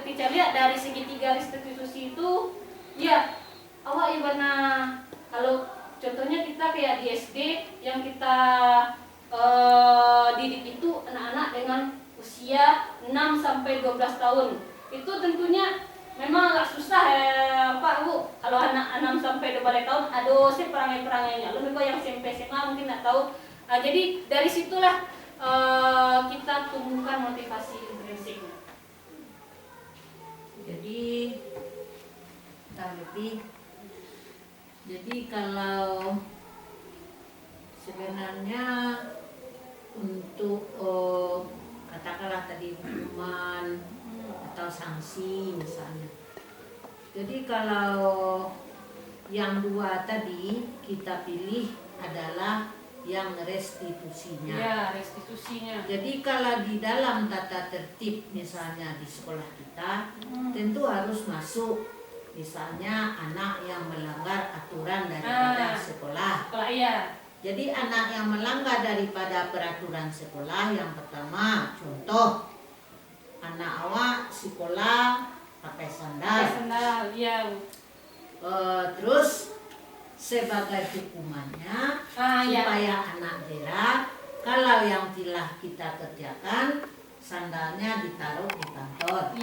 Tica lihat dari segitiga restitusi itu, ya awak Ibana, kalau contohnya kita kayak di SD yang kita didik itu anak-anak dengan usia 6 sampai 12 tahun. Itu tentunya memang agak susah Pak Bu. Kalau anak 6 sampai 12 tahun ada sih perangai-perangainya. Lebih kok yang SMP SMA mungkin nggak tahu. Jadi dari situlah kita tumbuhkan motivasi intrinsiknya. Jadi kita lebih. Jadi kalau sebenarnya untuk katakanlah tadi hukuman atau sanksi misalnya. Jadi kalau yang dua tadi kita pilih adalah yang restitusinya. Ya, restitusinya. Jadi kalau di dalam tata tertib misalnya di sekolah kita tentu harus masuk misalnya anak yang melanggar aturan daripada sekolah. Iya. Jadi anak yang melanggar daripada peraturan sekolah yang pertama contoh anak awak sekolah pakai sandal. Pakai sandal, iya. Terus sebagai hukumannya supaya anak jerah kalau yang telah kita kerjakan sandalnya ditaruh di kantor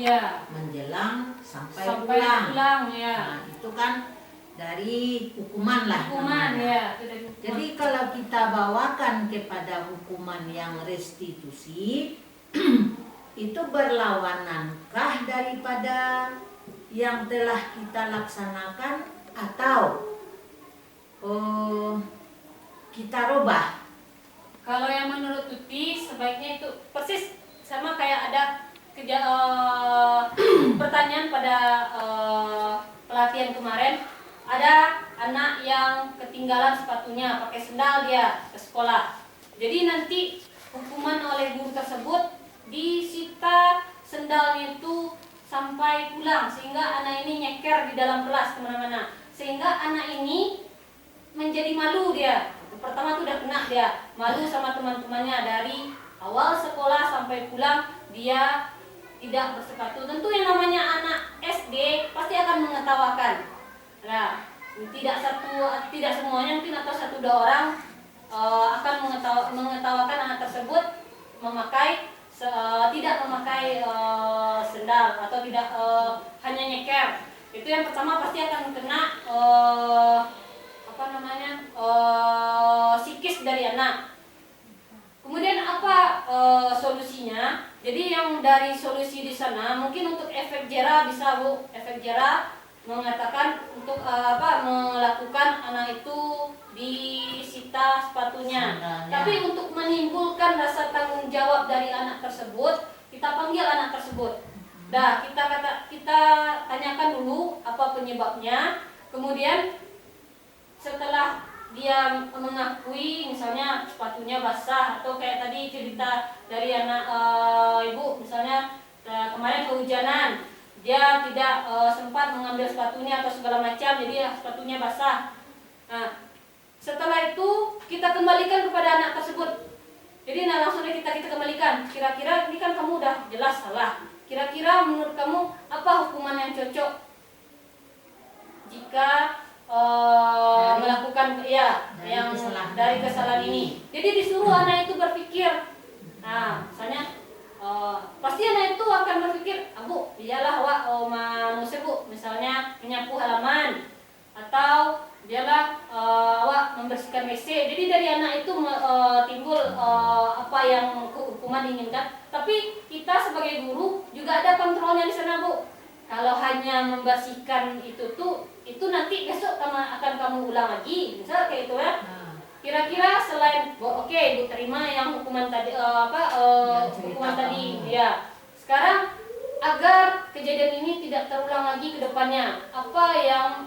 menjelang sampai pulang ya. Nah, itu kan dari hukuman lah ya. Jadi kalau kita bawakan kepada hukuman yang restitusi itu berlawanankah daripada yang telah kita laksanakan atau kita rubah? Kalau yang menurut Tuti sebaiknya itu persis sama kayak ada pertanyaan pada pelatihan kemarin. Ada anak yang ketinggalan sepatunya, pakai sendal dia ke sekolah. Jadi nanti hukuman oleh guru tersebut disita sendalnya itu sampai pulang sehingga anak ini nyeker di dalam kelas kemana-mana. Sehingga anak ini menjadi malu dia. Pertama tuh udah kena dia malu sama teman-temannya dari awal sekolah sampai pulang dia tidak bersepatu. Tentu yang namanya anak SD pasti akan mengetawakan. Nah, tidak semuanya mungkin atau 1-2 orang akan mengetawakan anak tersebut tidak memakai sendal atau tidak hanya nyeker. Itu yang pertama pasti akan kena psikis dari anak. Kemudian apa solusinya? Jadi yang dari solusi di sana mungkin untuk efek jera bisa Bu, efek jera mengatakan untuk melakukan anak itu disita sepatunya. Tapi untuk menimbulkan rasa tanggung jawab dari anak tersebut, kita panggil anak tersebut. Dah, kita tanyakan dulu apa penyebabnya. Kemudian setelah dia mengakui misalnya sepatunya basah atau kayak tadi cerita dari anak ibu misalnya kemarin kehujanan, dia tidak sempat mengambil sepatunya atau segala macam, jadi sepatunya basah. Nah, setelah itu kita kembalikan kepada anak tersebut. Jadi langsung kita kembalikan. Kira-kira ini kan kamu udah jelas salah. Kira-kira menurut kamu apa hukuman yang cocok jika melakukan dari kesalahan ini? Jadi disuruh anak itu berpikir. Nah, misalnya pasti anak itu akan berpikir, Bu, iyalah wak manusia Bu, misalnya menyapu halaman atau dialah wak membersihkan WC. Jadi dari anak itu timbul apa yang hukuman diinginkan. Tapi kita sebagai guru juga ada kontrolnya di sana Bu. Kalau hanya membersihkan itu nanti besok akan kamu ulang lagi, misal kayak itu ya. Kira-kira selain oke, Bu terima yang hukuman tadi hukuman tadi ya. Sekarang agar kejadian ini tidak terulang lagi ke depannya, apa yang